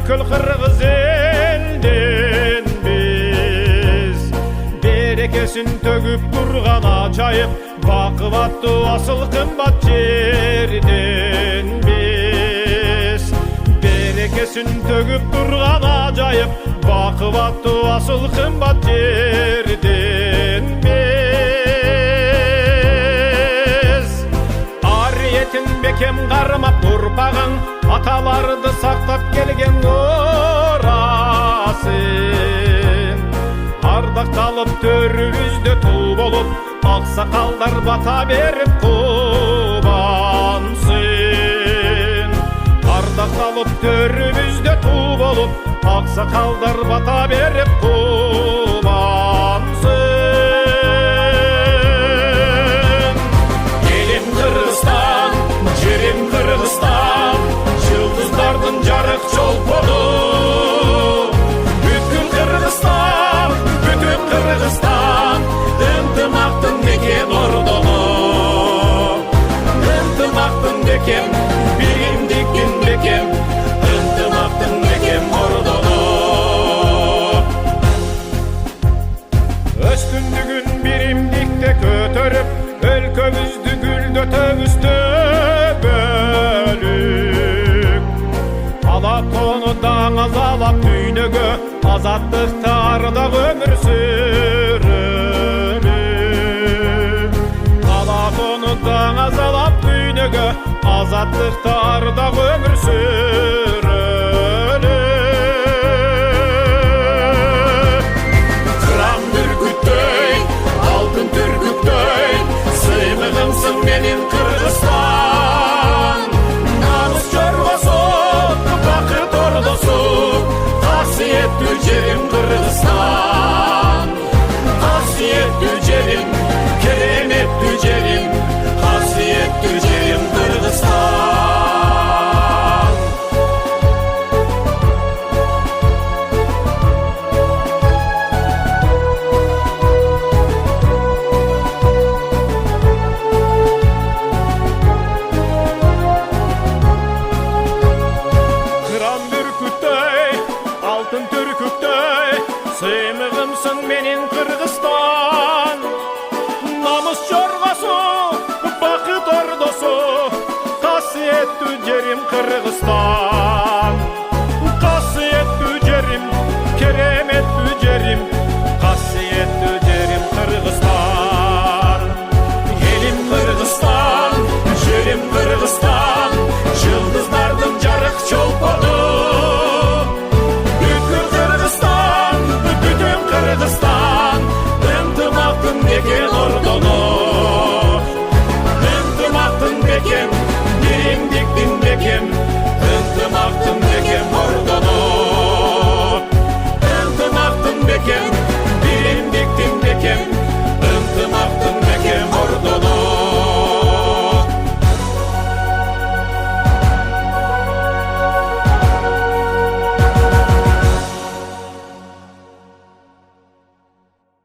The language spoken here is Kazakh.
Бүкіл қырғыз елден біз берекесін төгіп тұрған ажайып бақуатты асыл қымбат жерден біз берекесін төгіп тұрған ажайып бақуатты асыл қымбат жерден біз ар етін бекем қармап ұрпағың аталарды сақтап келген орасың ардақталып төрімізде тұл болып ақсақалдар бата беріп қубансын ардақталып төрімізде тұл болып ақсақалдар бата беріп қубансын елім Қырғызстан жерім Қырғызстан жұлдыздардың жарық жолпоны бүткіл Қырғызстан ынтымақтың мекен орданы ынтымақтың бекем биримдиктин бекем ынтымақтың мекен орданы өстүндүгүн биримдикте көтөрүп өлкөбүздү гүлдөтөбүз бөлүк ала тоону даңазалап дүйнөгө азаттыкта ардак өмүр сүрөлүк ала тоону даңазалап дүйнөгө азаттыкта ардак өмүр сүрөлүк кыран бүркүттөй алтын түркүктөй сыймыгымсың менин Кыргызстан намыс жорбосу бакыт ордосу касиеттүү жерим Кыргызстан касиеттүү жерим кереметтүү жерим касиеттүү жерим Кыргызстан алтын түркүктөй сыймыгымсың менин Кыргызстан намыс жоргосу бакыт ордосу касиеттүү жерим Кыргызстан